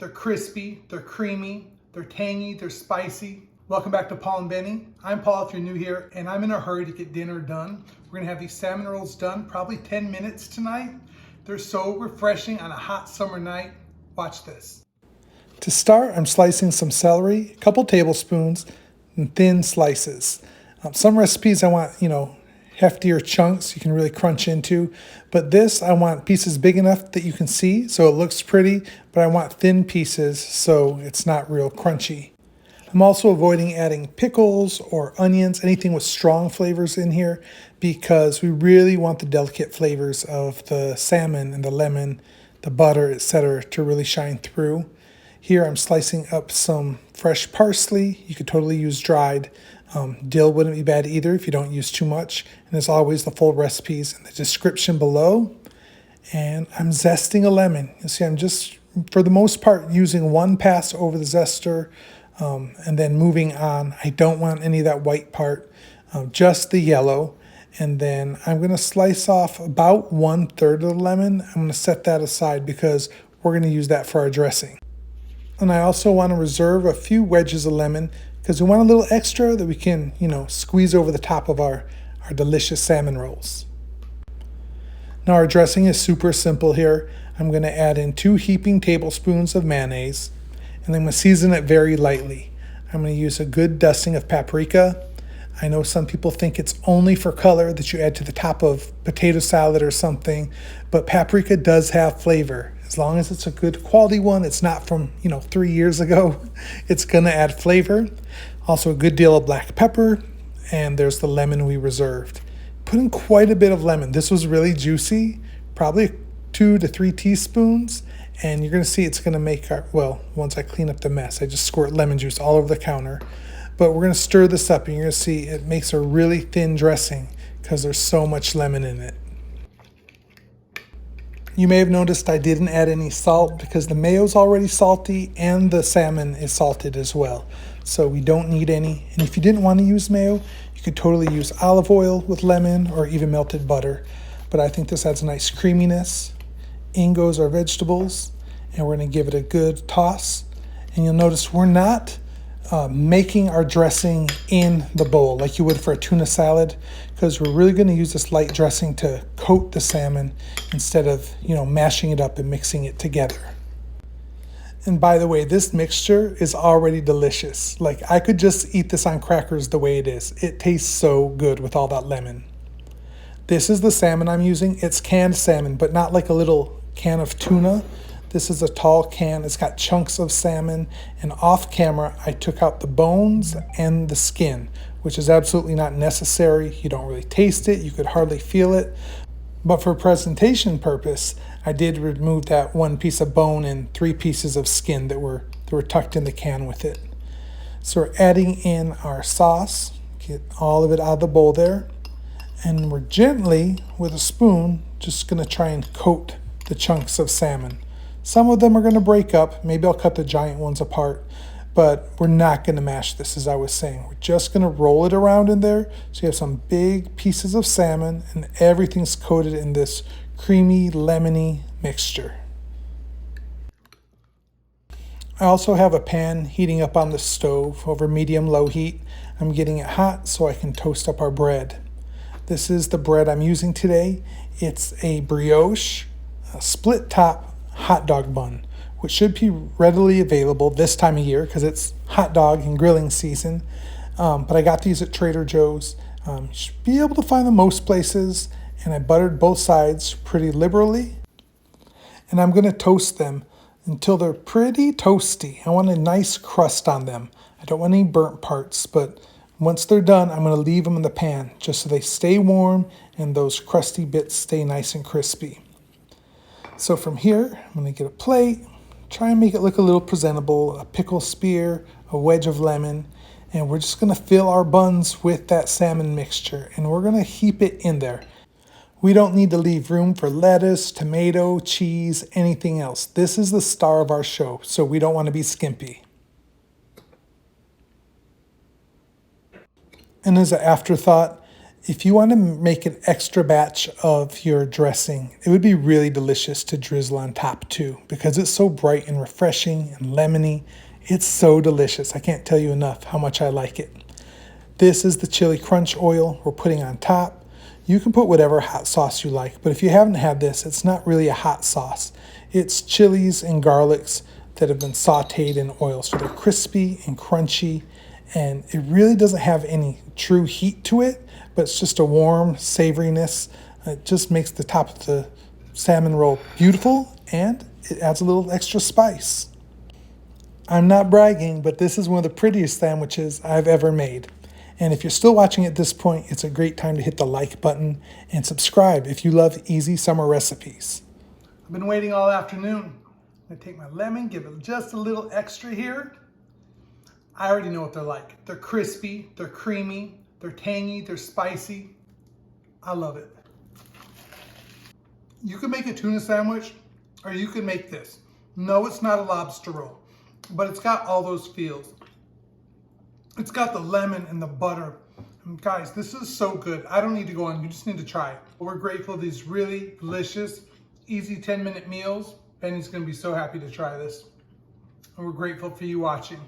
they're crispy, they're creamy, they're tangy, they're spicy. Welcome back to Paul and Benny. I'm Paul if you're new here, and I'm in a hurry to get dinner done. We're gonna have these salmon rolls done probably 10 minutes tonight. They're so refreshing on a hot summer night. Watch this. To start, I'm slicing some celery, a couple tablespoons, in thin slices. Some recipes I want, heftier chunks you can really crunch into, but this I want pieces big enough that you can see so it looks pretty, but I want thin pieces so it's not real crunchy. I'm also avoiding adding pickles or onions, anything with strong flavors in here, because we really want the delicate flavors of the salmon and the lemon, the butter, etc. to really shine through. Here I'm slicing up some fresh parsley. You could totally use dried. Dill wouldn't be bad either if you don't use too much. And as always, the full recipes in the description below. And I'm zesting a lemon. You see, I'm just, for the most part, using one pass over the zester and then moving on. I don't want any of that white part, just the yellow. And then I'm going to slice off about 1/3 of the lemon. I'm going to set that aside because we're going to use that for our dressing. And I also want to reserve a few wedges of lemon because we want a little extra that we can, squeeze over the top of our delicious salmon rolls. Now our dressing is super simple here. I'm going to add in 2 heaping tablespoons of mayonnaise, and then I'm going to season it very lightly. I'm going to use a good dusting of paprika. I know some people think it's only for color that you add to the top of potato salad or something, but paprika does have flavor. As long as it's a good quality one, it's not from, 3 years ago, it's gonna add flavor. Also a good deal of black pepper, and there's the lemon we reserved. Put in quite a bit of lemon. This was really juicy, probably 2 to 3 teaspoons, and you're gonna see it's gonna make once I clean up the mess, I just squirt lemon juice all over the counter. But we're gonna stir this up, and you're gonna see it makes a really thin dressing because there's so much lemon in it. You may have noticed I didn't add any salt because the mayo's already salty and the salmon is salted as well. So we don't need any. And if you didn't want to use mayo, you could totally use olive oil with lemon or even melted butter. But I think this adds a nice creaminess. In goes our vegetables, and we're going to give it a good toss. And you'll notice we're not making our dressing in the bowl like you would for a tuna salad, because we're really going to use this light dressing to coat the salmon instead of mashing it up and mixing it together. And by the way, this mixture is already delicious. Like, I could just eat this on crackers the way it is. It tastes so good with all that lemon. This is the salmon I'm using. It's canned salmon, but not like a little can of tuna. This is a tall can. It's got chunks of salmon, and off camera I took out the bones and the skin, which is absolutely not necessary. You don't really taste it. You could hardly feel it. But for presentation purpose, I did remove that 1 piece of bone and 3 pieces of skin that were tucked in the can with it. So we're adding in our sauce. Get all of it out of the bowl there. And we're gently, with a spoon, just going to try and coat the chunks of salmon. Some of them are going to break up. Maybe I'll cut the giant ones apart, but we're not going to mash this, as I was saying. We're just going to roll it around in there so you have some big pieces of salmon and everything's coated in this creamy, lemony mixture. I also have a pan heating up on the stove over medium-low heat. I'm getting it hot so I can toast up our bread. This is the bread I'm using today. It's a brioche, a split top hot dog bun, which should be readily available this time of year because it's hot dog and grilling season. But I got these at Trader Joe's. You should be able to find them most places, and I buttered both sides pretty liberally. And I'm going to toast them until they're pretty toasty. I want a nice crust on them. I don't want any burnt parts, but once they're done, I'm going to leave them in the pan just so they stay warm and those crusty bits stay nice and crispy. So from here, I'm going to get a plate, try and make it look a little presentable, a pickle spear, a wedge of lemon, and we're just going to fill our buns with that salmon mixture, and we're going to heap it in there. We don't need to leave room for lettuce, tomato, cheese, anything else. This is the star of our show, so we don't want to be skimpy. And as an afterthought, If you want to make an extra batch of your dressing, it would be really delicious to drizzle on top too, because it's so bright and refreshing and lemony. It's so delicious. I can't tell you enough how much I like it. This is the chili crunch oil we're putting on top. You can put whatever hot sauce you like, but if you haven't had this, it's not really a hot sauce. It's chilies and garlics that have been sauteed in oil, so they're crispy and crunchy, and it really doesn't have any true heat to it, but it's just a warm savoriness. It just makes the top of the salmon roll beautiful, and it adds a little extra spice. I'm not bragging, but this is one of the prettiest sandwiches I've ever made. And if you're still watching at this point, it's a great time to hit the like button and subscribe if you love easy summer recipes. I've been waiting all afternoon. I'm gonna take my lemon, give it just a little extra here. I already know what they're like. They're crispy, they're creamy, they're tangy, they're spicy. I love it. You can make a tuna sandwich, or you can make this. No, it's not a lobster roll, but it's got all those feels. It's got the lemon and the butter. And guys, this is so good. I don't need to go on, you just need to try it. We're grateful for these really delicious, easy 10-minute meals. Benny's gonna be so happy to try this. And we're grateful for you watching.